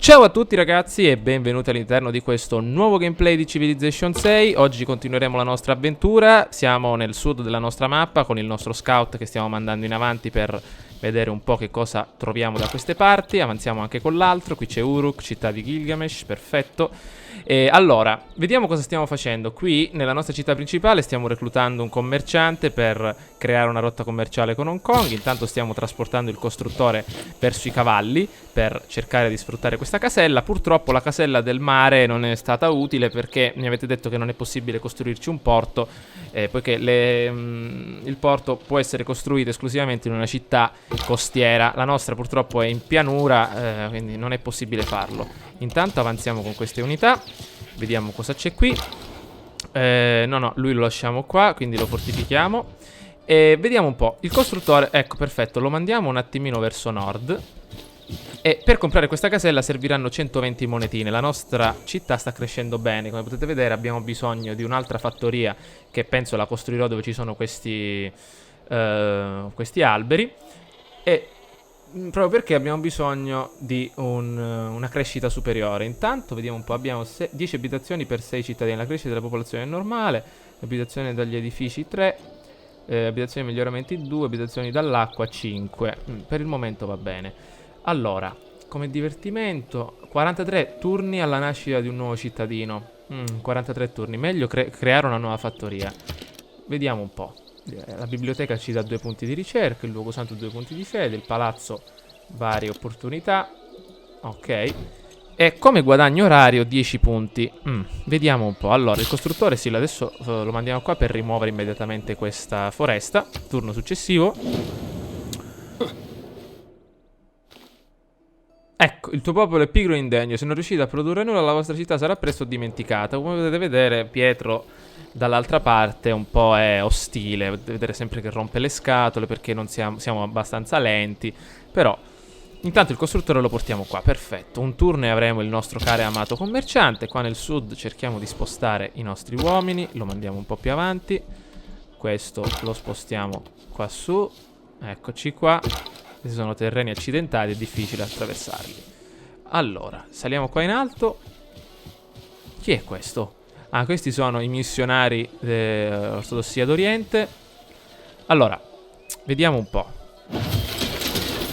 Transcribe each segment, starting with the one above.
Ciao a tutti ragazzi e benvenuti all'interno di questo nuovo gameplay di Civilization 6. Oggi continueremo la nostra avventura. Siamo nel sud della nostra mappa con il nostro scout che stiamo mandando in avanti per vedere un po' che cosa troviamo da queste parti. Avanziamo anche con l'altro. Qui c'è Uruk, città di Gilgamesh, perfetto. Allora, vediamo cosa stiamo facendo. Qui nella nostra città principale stiamo reclutando un commerciante per creare una rotta commerciale con Hong Kong. Intanto stiamo trasportando il costruttore verso i cavalli per cercare di sfruttare questa casella. Purtroppo la casella del mare non è stata utile perché mi avete detto che non è possibile costruirci un porto, poiché il porto può essere costruito esclusivamente in una città costiera. La nostra purtroppo è in pianura, quindi non è possibile farlo. Intanto avanziamo con queste unità. Vediamo cosa c'è qui. No, lui lo lasciamo qua, quindi lo fortifichiamo. E vediamo un po'. Il costruttore, ecco, perfetto, lo mandiamo un attimino verso nord. E per comprare questa casella serviranno 120 monetine. La nostra città sta crescendo bene. Come potete vedere abbiamo bisogno di un'altra fattoria, che penso la costruirò dove ci sono questi alberi. E proprio perché abbiamo bisogno di una crescita superiore. Intanto vediamo un po'. Abbiamo 10 abitazioni per 6 cittadini. La crescita della popolazione è normale. Abitazioni dagli edifici 3, abitazioni e miglioramenti 2, abitazioni dall'acqua 5. Per il momento va bene. Allora, come divertimento, 43 turni alla nascita di un nuovo cittadino. 43 turni, meglio creare una nuova fattoria. Vediamo un po'. La biblioteca ci dà 2 punti di ricerca, il luogo santo 2 punti di fede, il palazzo varie opportunità. Ok. E come guadagno orario 10 punti. Vediamo un po'. Allora, il costruttore sì, adesso lo mandiamo qua per rimuovere immediatamente questa foresta. Turno successivo. Ecco, il tuo popolo è pigro e indegno. Se non riuscite a produrre nulla, la vostra città sarà presto dimenticata. Come potete vedere, Pietro dall'altra parte un po' è ostile. Potete vedere sempre che rompe le scatole perché non siamo abbastanza lenti. Però, intanto il costruttore lo portiamo qua. Perfetto. Un turno e avremo il nostro caro e amato commerciante. Qua nel sud cerchiamo di spostare i nostri uomini. Lo mandiamo un po' più avanti. Questo lo spostiamo qua su. Eccoci qua. Questi sono terreni accidentati, è difficile attraversarli. Allora, saliamo qua in alto. Chi è questo? Ah, questi sono i missionari dell'Ortodossia d'Oriente. Allora, vediamo un po'.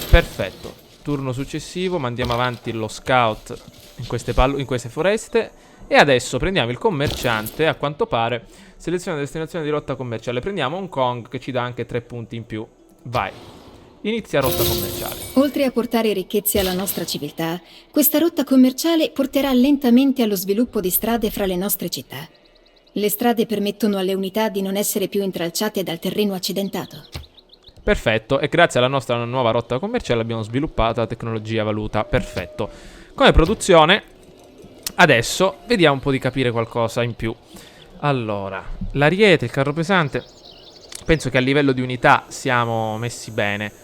Perfetto. Turno successivo, mandiamo avanti lo scout in queste foreste. E adesso prendiamo il commerciante, a quanto pare. Seleziona destinazione di rotta commerciale. Prendiamo Hong Kong che ci dà anche 3 punti in più. Vai. Inizia rotta commerciale. Oltre a portare ricchezze alla nostra civiltà, questa rotta commerciale porterà lentamente allo sviluppo di strade fra le nostre città. Le strade permettono alle unità di non essere più intralciate dal terreno accidentato. Perfetto, e grazie alla nostra nuova rotta commerciale abbiamo sviluppato la tecnologia valuta. Perfetto. Come produzione, adesso vediamo un po' di capire qualcosa in più. Allora, l'ariete, il carro pesante, penso che a livello di unità siamo messi bene.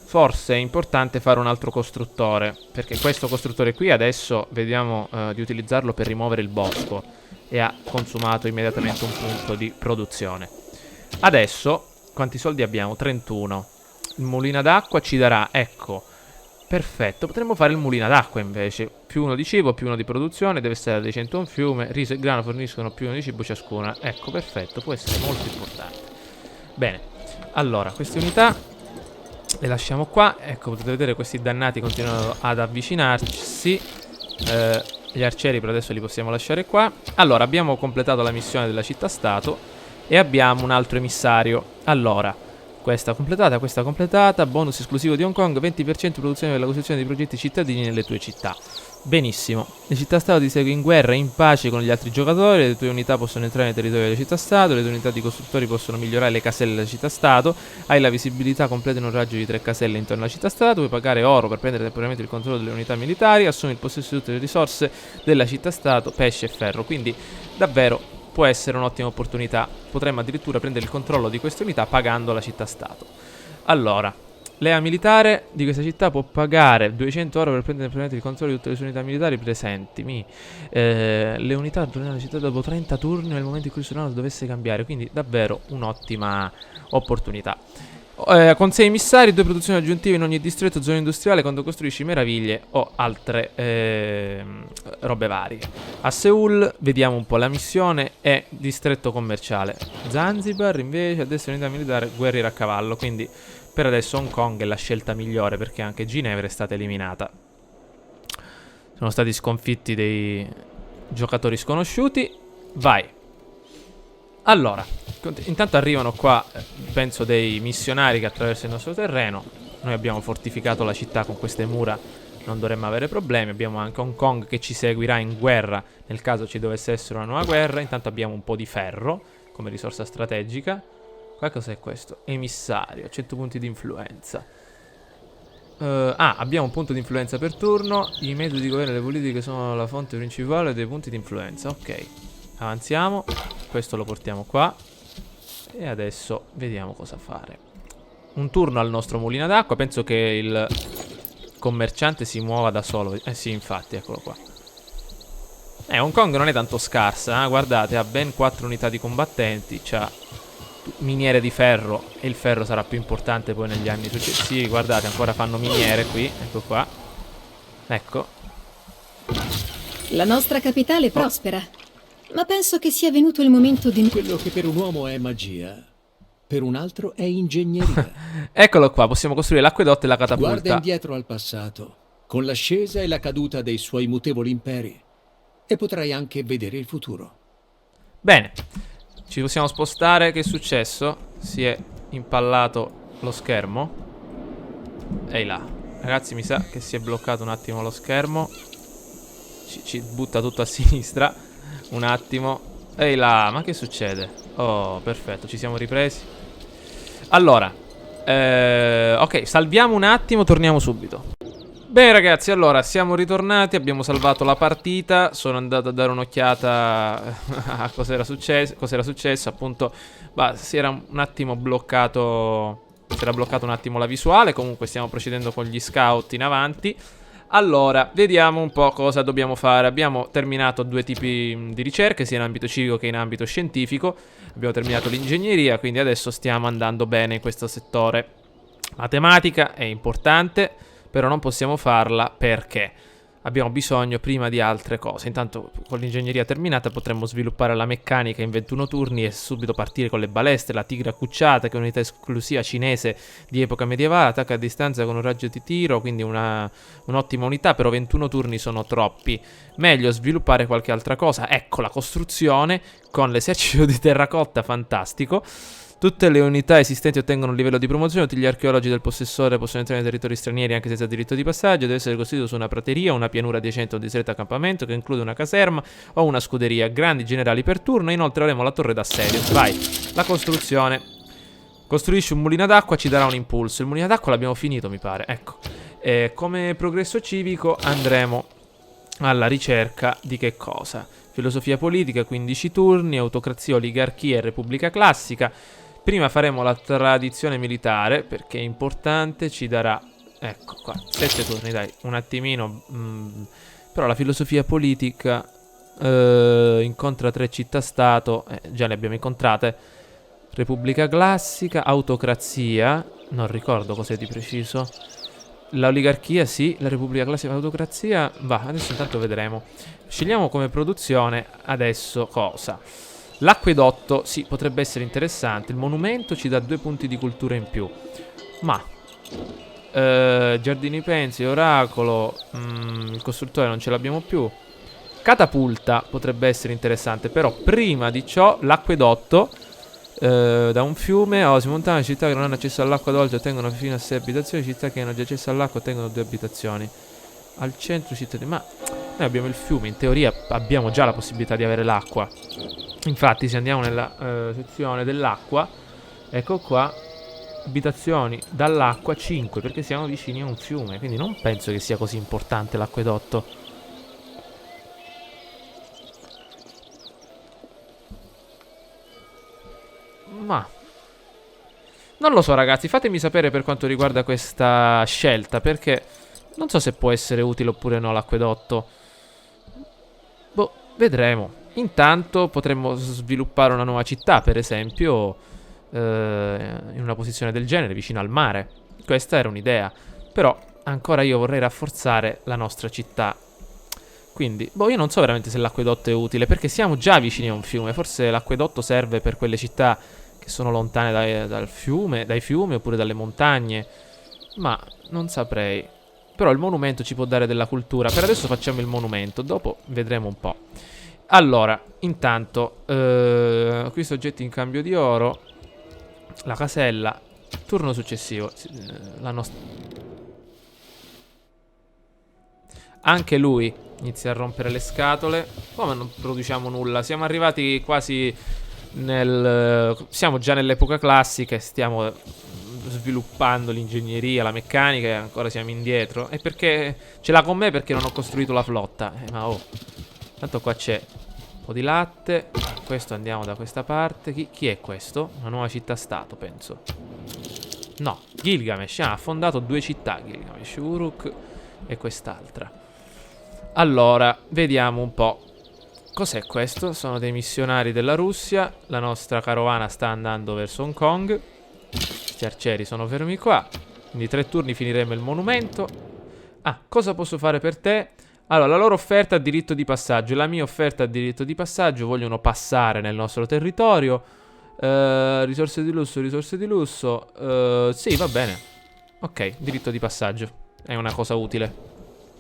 Forse è importante fare un altro costruttore, perché questo costruttore qui adesso vediamo di utilizzarlo per rimuovere il bosco e ha consumato immediatamente un punto di produzione. Adesso, quanti soldi abbiamo? 31. Il mulino d'acqua ci darà, ecco, perfetto, potremmo fare il mulino d'acqua invece. Più 1 di cibo, più 1 di produzione, deve essere adjacente a un fiume, riso e grano forniscono più 1 di cibo ciascuna. Ecco, perfetto, può essere molto importante. Bene, allora, queste unità le lasciamo qua. Ecco, potete vedere questi dannati continuano ad avvicinarsi. Gli arcieri per adesso li possiamo lasciare qua. Allora, abbiamo completato la missione della città-stato e abbiamo un altro emissario. Allora, questa completata. Bonus esclusivo di Hong Kong, 20% produzione per la costruzione di progetti cittadini nelle tue città. Benissimo. Le città-stato ti segui in guerra in pace con gli altri giocatori. Le tue unità possono entrare nei territori delle città-stato. Le tue unità di costruttori possono migliorare le caselle della città-stato. Hai la visibilità completa in un raggio di 3 caselle intorno alla città-stato. Puoi pagare oro per prendere temporaneamente il controllo delle unità militari. Assumi il possesso di tutte le risorse della città-stato, pesce e ferro. Quindi davvero può essere un'ottima opportunità. Potremmo addirittura prendere il controllo di queste unità pagando la città-stato. Allora, l'EA militare di questa città può pagare 200 oro per prendere il controllo di tutte le sue unità militari presenti. Le unità torneranno alla città dopo 30 turni nel momento in cui il suo nano dovesse cambiare. Quindi davvero un'ottima opportunità. Con 6 emissari, 2 produzioni aggiuntive in ogni distretto, zona industriale, quando costruisci meraviglie o altre robe varie. A Seoul, vediamo un po' la missione, è distretto commerciale. Zanzibar, invece, a destra unità militare, guerriera a cavallo. Quindi per adesso Hong Kong è la scelta migliore, perché anche Ginevra è stata eliminata. Sono stati sconfitti dei giocatori sconosciuti. Vai. Allora, intanto arrivano qua, penso, dei missionari che attraversano il nostro terreno. Noi abbiamo fortificato la città con queste mura, non dovremmo avere problemi. Abbiamo anche Hong Kong che ci seguirà in guerra nel caso ci dovesse essere una nuova guerra. Intanto abbiamo un po' di ferro come risorsa strategica. Qua cos'è questo? Emissario, 100 punti di influenza. Abbiamo un punto di influenza per turno. I metodi di governo e le politiche sono la fonte principale dei punti di influenza. Ok, avanziamo. Questo lo portiamo qua. E adesso vediamo cosa fare. Un turno al nostro mulino d'acqua. Penso che il commerciante si muova da solo. Sì, infatti, eccolo qua. Hong Kong non è tanto scarsa, guardate, ha ben 4 unità di combattenti. C'ha miniere di ferro. E il ferro sarà più importante poi negli anni successivi. Guardate, ancora fanno miniere qui. Ecco qua. Ecco. La nostra capitale prospera. Ma penso che sia venuto il momento di... Quello che per un uomo è magia, per un altro è ingegneria. Eccolo qua, possiamo costruire l'acquedotto e la catapulta. Guarda indietro al passato, con l'ascesa e la caduta dei suoi mutevoli imperi, e potrai anche vedere il futuro. Bene, ci possiamo spostare. Che è successo? Si è impallato lo schermo. Ehi là. Ragazzi, mi sa che si è bloccato un attimo lo schermo. Ci butta tutto a sinistra. Un attimo. Ehi là, ma che succede? Oh, perfetto, ci siamo ripresi. Allora, ok, salviamo un attimo, torniamo subito. Bene ragazzi, allora, siamo ritornati, abbiamo salvato la partita. Sono andato a dare un'occhiata a cos'era successo, appunto. Si era un attimo bloccato. Si era bloccato un attimo la visuale. Comunque stiamo procedendo con gli scout in avanti. Allora, vediamo un po' cosa dobbiamo fare. Abbiamo terminato 2 tipi di ricerche, sia in ambito civico che in ambito scientifico. Abbiamo terminato l'ingegneria, quindi adesso stiamo andando bene in questo settore. Matematica è importante, però non possiamo farla perché abbiamo bisogno prima di altre cose. Intanto con l'ingegneria terminata potremmo sviluppare la meccanica in 21 turni e subito partire con le balestre. La tigre accucciata, che è un'unità esclusiva cinese di epoca medievale, attacca a distanza con un raggio di tiro, quindi un'ottima unità, però 21 turni sono troppi. Meglio sviluppare qualche altra cosa. Ecco, la costruzione con l'esercito di terracotta, fantastico. Tutte le unità esistenti ottengono un livello di promozione. Tutti gli archeologi del possessore possono entrare nei territori stranieri anche senza diritto di passaggio. Deve essere costruito su una prateria, una pianura adiacente a un distretto accampamento che include una caserma o una scuderia. Grandi generali per turno. Inoltre avremo la torre d'assedio. Vai, la costruzione. Costruisci un mulino d'acqua, ci darà un impulso. Il mulino d'acqua l'abbiamo finito, mi pare. Ecco. Come progresso civico andremo alla ricerca di che cosa? Filosofia politica, 15 turni. Autocrazia, oligarchia e repubblica classica. Prima faremo la tradizione militare, perché è importante, ci darà, ecco qua, 7 turni, dai, un attimino. Però la filosofia politica incontra 3 città-stato, già le abbiamo incontrate. Repubblica classica, autocrazia, non ricordo cos'è di preciso. L'oligarchia sì, la repubblica classica, l'autocrazia, va, adesso intanto vedremo. Scegliamo come produzione adesso cosa? L'acquedotto, sì, potrebbe essere interessante. Il monumento ci dà 2 punti di cultura in più. Ma giardini pensi, oracolo, il costruttore non ce l'abbiamo più. Catapulta potrebbe essere interessante. Però prima di ciò l'acquedotto da un fiume o si montano città che non hanno accesso all'acqua dolce ottengono fino a 6 abitazioni. Città che hanno già accesso all'acqua ottengono 2 abitazioni. Al centro cittadini. Ma noi abbiamo il fiume, in teoria abbiamo già la possibilità di avere l'acqua. Infatti se andiamo nella sezione dell'acqua, ecco qua, abitazioni dall'acqua 5, perché siamo vicini a un fiume, quindi non penso che sia così importante l'acquedotto. Ma non lo so ragazzi, fatemi sapere per quanto riguarda questa scelta, perché non so se può essere utile oppure no l'acquedotto. Boh, vedremo. Intanto potremmo sviluppare una nuova città, per esempio, in una posizione del genere, vicino al mare. Questa era un'idea. Però ancora io vorrei rafforzare la nostra città. Quindi, boh, io non so veramente se l'acquedotto è utile, perché siamo già vicini a un fiume. Forse l'acquedotto serve per quelle città che sono lontane dai fiumi oppure dalle montagne. Ma non saprei. Però il monumento ci può dare della cultura. Per adesso facciamo il monumento, dopo vedremo un po'. Allora, intanto, acquisto oggetti in cambio di oro. La casella. Turno successivo. La nostra... Anche lui inizia a rompere le scatole. Come non produciamo nulla? Siamo arrivati quasi siamo già nell'epoca classica e stiamo sviluppando l'ingegneria, la meccanica e ancora siamo indietro. E perché ce l'ha con me perché non ho costruito la flotta. Ma oh, tanto qua c'è un po' di latte. Questo andiamo da questa parte. Chi è questo? Una nuova città-stato, penso. No, Gilgamesh. Ha fondato 2 città, Gilgamesh, Uruk e quest'altra. Allora, vediamo un po'. Cos'è questo? Sono dei missionari della Russia. La nostra carovana sta andando verso Hong Kong. Questi arcieri sono fermi qua. Quindi 3 turni finiremo il monumento. Ah, cosa posso fare per te? Allora, la loro offerta ha diritto di passaggio. La mia offerta ha diritto di passaggio. Vogliono passare nel nostro territorio. Risorse di lusso, risorse di lusso. Sì, va bene. Ok, diritto di passaggio. È una cosa utile.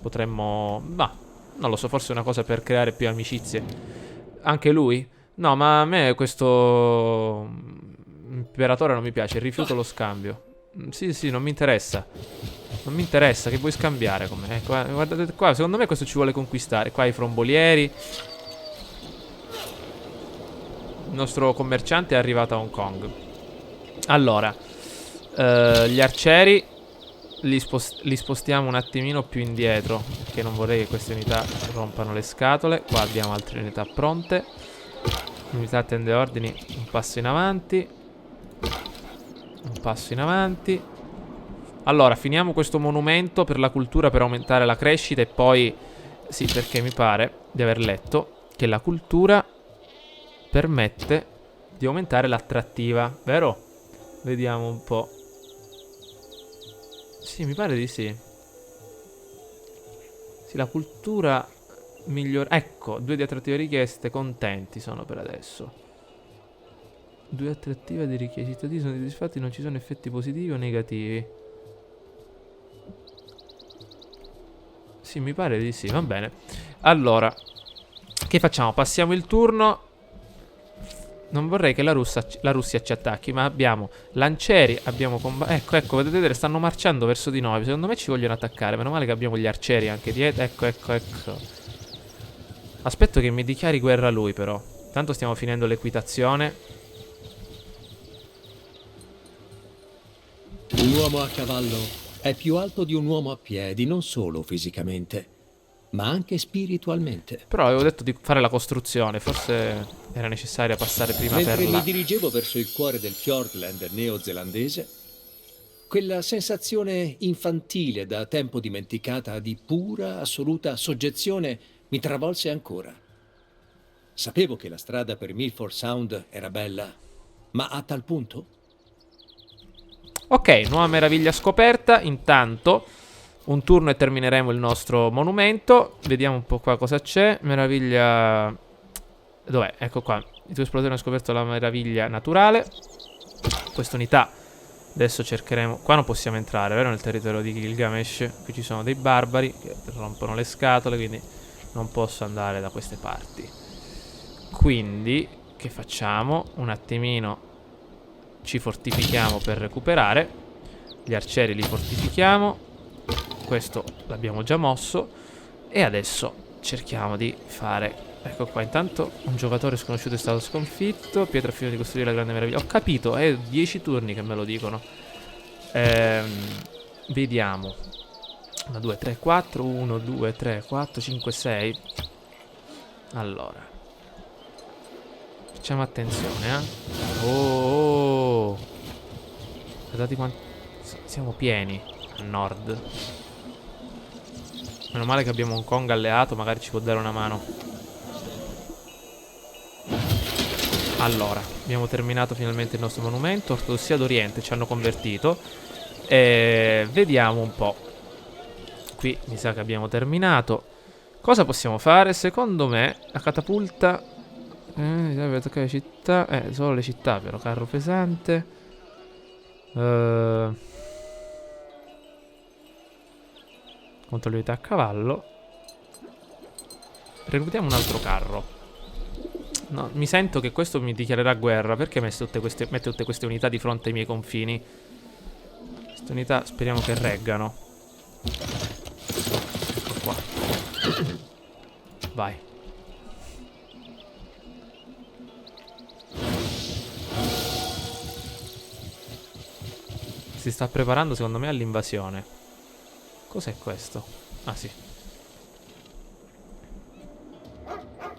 Potremmo... Ma... Non lo so, forse è una cosa per creare più amicizie. Anche lui? No, ma a me questo imperatore non mi piace. Rifiuto lo scambio. Sì, non mi interessa. Non mi interessa, che vuoi scambiare con me? Ecco, guardate qua, secondo me questo ci vuole conquistare. Qua i frombolieri. Il nostro commerciante è arrivato a Hong Kong. Allora, gli arcieri li spostiamo un attimino più indietro, perché non vorrei che queste unità rompano le scatole. Qua abbiamo altre unità pronte. L'unità attende ordini. Un passo in avanti. Un passo in avanti. Allora, finiamo questo monumento per la cultura, per aumentare la crescita. E poi, sì, perché mi pare di aver letto che la cultura permette di aumentare l'attrattiva, vero? Vediamo un po'. Sì, mi pare di sì. Sì, la cultura migliora. Ecco, 2 di attrattive richieste, contenti sono per adesso. 2 attrattive di richieste. I cittadini sono soddisfatti, non ci sono effetti positivi o negativi. Sì, mi pare di sì, va bene. Allora, che facciamo? Passiamo il turno. Non vorrei che la Russia ci attacchi, ma abbiamo lancieri, abbiamo ecco, potete vedere, stanno marciando verso di noi. Secondo me ci vogliono attaccare, meno male che abbiamo gli arcieri anche dietro. Ecco. Aspetto che mi dichiari guerra lui, però. Tanto stiamo finendo l'equitazione. Un uomo a cavallo è più alto di un uomo a piedi, non solo fisicamente, ma anche spiritualmente. Però avevo detto di fare la costruzione, forse era necessaria passare prima Mentre per là. mi dirigevo verso il cuore del Fjordland neozelandese, quella sensazione infantile da tempo dimenticata di pura, assoluta soggezione mi travolse ancora. Sapevo che la strada per Milford Sound era bella, ma a tal punto? Ok, nuova meraviglia scoperta. Intanto un turno e termineremo il nostro monumento. Vediamo un po' qua cosa c'è. Meraviglia... Dov'è? Ecco qua. I tuoi esploratori hanno scoperto la meraviglia naturale. Questa unità adesso cercheremo... Qua non possiamo entrare, vero? Nel territorio di Gilgamesh. Qui ci sono dei barbari che rompono le scatole, quindi non posso andare da queste parti. Quindi, che facciamo? Un attimino ci fortifichiamo per recuperare. Gli arcieri li fortifichiamo. Questo l'abbiamo già mosso. E adesso cerchiamo di fare... Ecco qua, intanto un giocatore sconosciuto è stato sconfitto. Pietra fino di costruire la grande meraviglia. Ho capito, è 10 turni che me lo dicono. Vediamo. 1, 2, 3, 4. 1, 2, 3, 4, 5, 6. Allora, facciamo attenzione, Oh. Guardate quanti... Siamo pieni a nord. Meno male che abbiamo Hong Kong alleato, magari ci può dare una mano. Allora, abbiamo terminato finalmente il nostro monumento. Ortodossia d'Oriente ci hanno convertito. E vediamo un po'. Qui mi sa che abbiamo terminato. Cosa possiamo fare? Secondo me la catapulta deve attaccare le città. Solo le città però. Carro pesante. Contro le unità a cavallo. Reclutiamo un altro carro. No, mi sento che questo mi dichiarerà guerra. Perché mette tutte queste unità di fronte ai miei confini? Queste unità speriamo che reggano. Ecco qua. Vai. Si sta preparando secondo me all'invasione. Cos'è questo? Ah sì.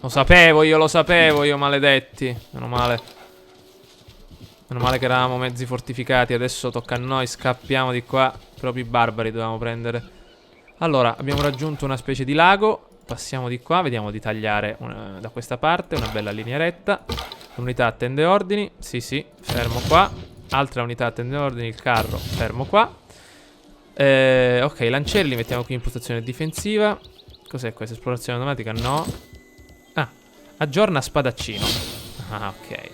Lo sapevo io, maledetti. Meno male. Meno male che eravamo mezzi fortificati. Adesso tocca a noi, scappiamo di qua. Proprio i barbari dovevamo prendere. Allora, abbiamo raggiunto una specie di lago. Passiamo di qua, vediamo di tagliare da questa parte una bella linea retta. L'unità attende ordini. Sì, sì, fermo qua. Altra unità attende ordini, il carro, fermo qua. Ok, i lancieri li mettiamo qui in protezione difensiva. Cos'è questa? Esplorazione automatica? No. Aggiorna spadaccino. Ah, ok.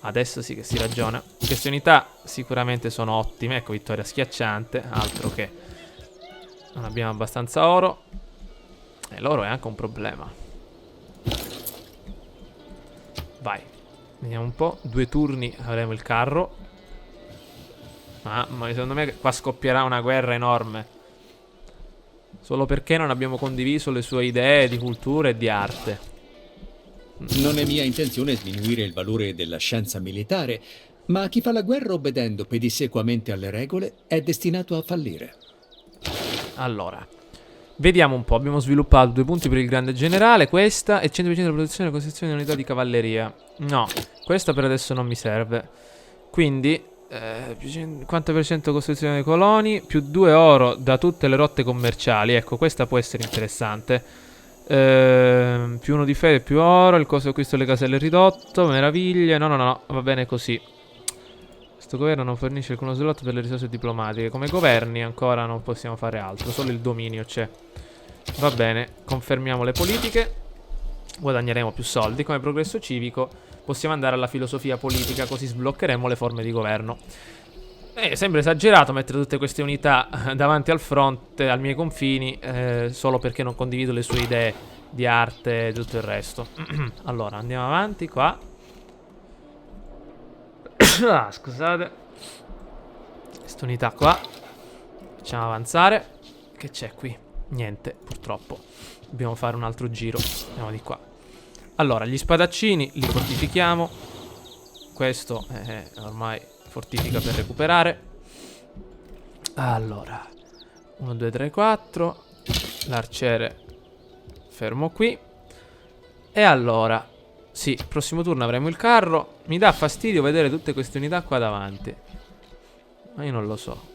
Adesso sì che si ragiona. Queste unità sicuramente sono ottime. Ecco, vittoria schiacciante. Altro che non abbiamo abbastanza oro. E l'oro è anche un problema. Vai. Vediamo un po'. 2 turni avremo il carro. Ma secondo me qua scoppierà una guerra enorme. Solo perché non abbiamo condiviso le sue idee di cultura e di arte. Non è mia intenzione sminuire il valore della scienza militare, ma chi fa la guerra obbedendo pedissequamente alle regole è destinato a fallire. Allora, vediamo un po'. Abbiamo sviluppato 2 punti per il grande generale. Questa e 100% della protezione e costruzione di unità di cavalleria. No, questa per adesso non mi serve. Quindi, quanto per cento costruzione dei coloni, più 2 oro da tutte le rotte commerciali. Ecco, questa può essere interessante. Più 1 di fede, più oro. Il costo di acquisto delle caselle è ridotto. Meraviglie. No, va bene così. Questo governo non fornisce alcuno slot per le risorse diplomatiche. Come governi ancora non possiamo fare altro. Solo il dominio c'è. Va bene, confermiamo le politiche. Guadagneremo più soldi. Come progresso civico possiamo andare alla filosofia politica, così sbloccheremo le forme di governo. Sembra esagerato mettere tutte queste unità davanti al fronte, ai miei confini, solo perché non condivido le sue idee di arte e tutto il resto. Allora, andiamo avanti qua. Scusate. Questa unità qua. Facciamo avanzare. Che c'è qui? Niente, purtroppo. Dobbiamo fare un altro giro. Andiamo di qua. Allora, gli spadaccini li fortifichiamo. Questo ormai fortifica per recuperare. Allora, 1, 2, 3, 4. L'arciere fermo qui. E allora, sì, prossimo turno avremo il carro. Mi dà fastidio vedere tutte queste unità qua davanti. Ma io non lo so.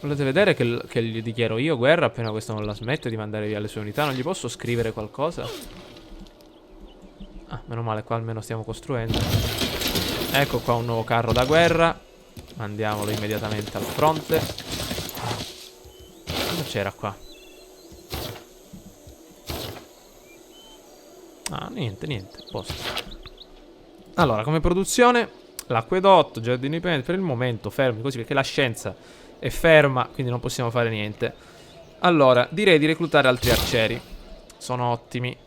Volete vedere che gli dichiaro io guerra appena questo non la smette di mandare via le sue unità? Non gli posso scrivere qualcosa? Ah, meno male, qua almeno stiamo costruendo. Ecco qua un nuovo carro da guerra. Mandiamolo immediatamente al fronte. Cosa c'era qua? Ah, niente, posto. Allora, come produzione, l'acquedotto, giardini per il momento fermi così, perché la scienza è ferma, quindi non possiamo fare niente. Allora, direi di reclutare altri arcieri. Sono ottimi.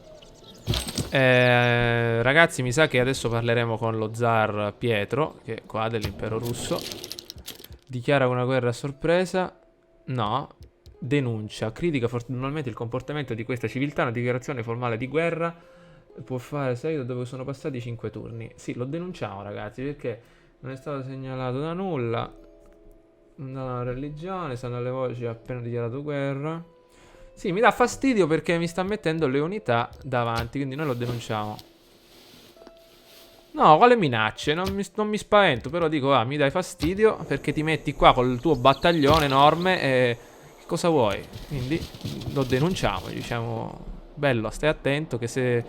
Ragazzi, mi sa che adesso parleremo con lo zar Pietro, che è qua dell'impero russo. Dichiara una guerra a sorpresa. No. Denuncia. Critica formalmente il comportamento di questa civiltà. Una dichiarazione formale di guerra può fare seguito dopo che sono passati 5 turni. Sì, lo denunciamo, ragazzi, perché non è stato segnalato da nulla. No, religione, stanno le voci, ha appena dichiarato guerra. Sì, mi dà fastidio perché mi sta mettendo le unità davanti, quindi noi lo denunciamo. No, quale minacce? Non mi spavento, però dico, mi dai fastidio perché ti metti qua col tuo battaglione enorme e... cosa vuoi? Quindi lo denunciamo, diciamo, bello, stai attento che se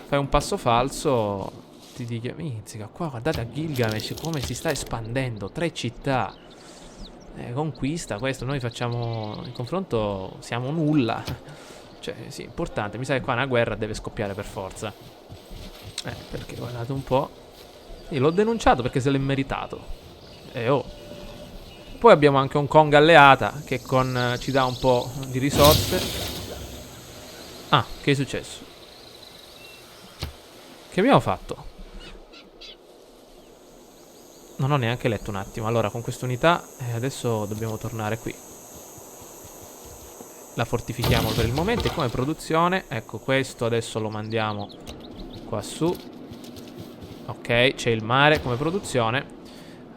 fai un passo falso, ti dico, mizzica, qua guardate a Gilgamesh come si sta espandendo, 3 città, conquista questo, noi facciamo, in confronto siamo nulla, cioè sì, importante, mi sa che qua una guerra deve scoppiare per forza, perché guardate un po', io l'ho denunciato perché se l'è meritato, poi abbiamo anche Hong Kong alleata che ci dà un po' di risorse. Ah, che è successo? Che abbiamo fatto? Non ho neanche letto un attimo. Allora, con quest'unità adesso dobbiamo tornare qui. La fortifichiamo per il momento. E come produzione, ecco, questo adesso lo mandiamo qua su. Ok, c'è il mare come produzione.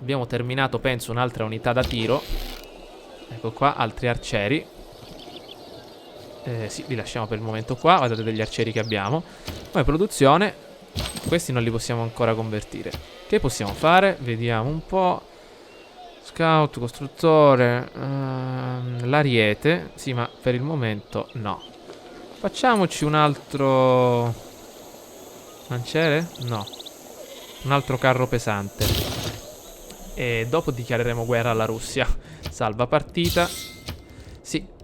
Abbiamo terminato, penso, un'altra unità da tiro. Ecco qua, altri arcieri. Sì, li lasciamo per il momento qua. Guardate degli arcieri che abbiamo. Come produzione, questi non li possiamo ancora convertire. Che possiamo fare? Vediamo un po'. Scout, costruttore, l'ariete. Sì, ma per il momento no. Facciamoci un altro lanciere? No. Un altro carro pesante. E dopo dichiareremo guerra alla Russia. Salva partita. Sì.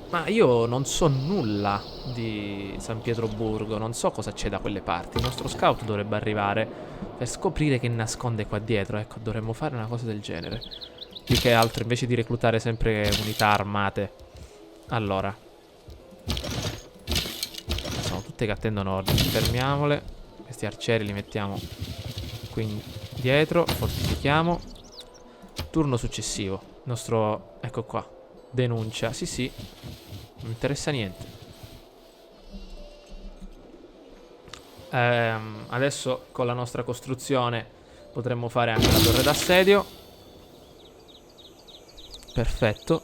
Ma io non so nulla di San Pietroburgo. Non so cosa c'è da quelle parti. Il nostro scout dovrebbe arrivare per scoprire che nasconde qua dietro. Ecco, dovremmo fare una cosa del genere. Più che altro, invece di reclutare sempre unità armate. Allora, sono tutte che attendono ordini. Fermiamole. Questi arcieri li mettiamo qui dietro. Fortifichiamo. Turno successivo. Il nostro, ecco qua, denuncia. Sì, sì, non mi interessa niente. Adesso con la nostra costruzione potremmo fare anche la torre d'assedio. Perfetto.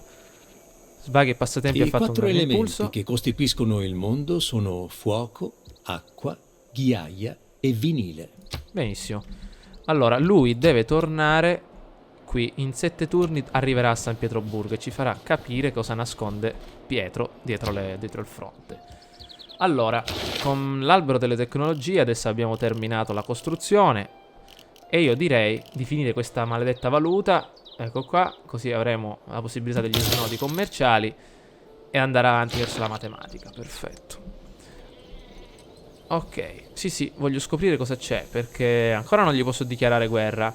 Svaghi e passatempi ha fatto un grande impulso. I 4 elementi che costituiscono il mondo sono fuoco, acqua, ghiaia e vinile. Benissimo. Allora, lui deve tornare qui. In 7 turni arriverà a San Pietroburgo e ci farà capire cosa nasconde Pietro dietro il fronte. Allora, con l'albero delle tecnologie adesso abbiamo terminato la costruzione e io direi di finire questa maledetta valuta. Ecco qua, così avremo la possibilità degli snodi commerciali e andare avanti verso la matematica. Perfetto. Ok, sì, voglio scoprire cosa c'è, perché ancora non gli posso dichiarare guerra.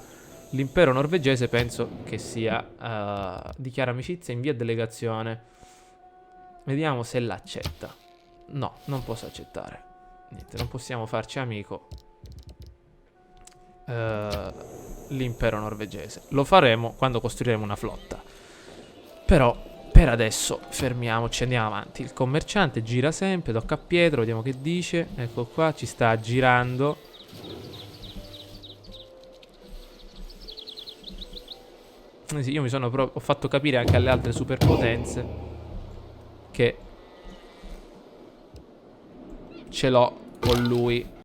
L'impero norvegese penso che sia dichiara amicizia in via delegazione. Vediamo se l'accetta. No, non posso accettare. Niente, non possiamo farci amico l'impero norvegese. Lo faremo quando costruiremo una flotta. Però per adesso fermiamoci, andiamo avanti. Il commerciante gira sempre, tocca a Pietro, vediamo che dice. Ecco qua, ci sta girando. Sì, io ho fatto capire anche alle altre superpotenze che ce l'ho con lui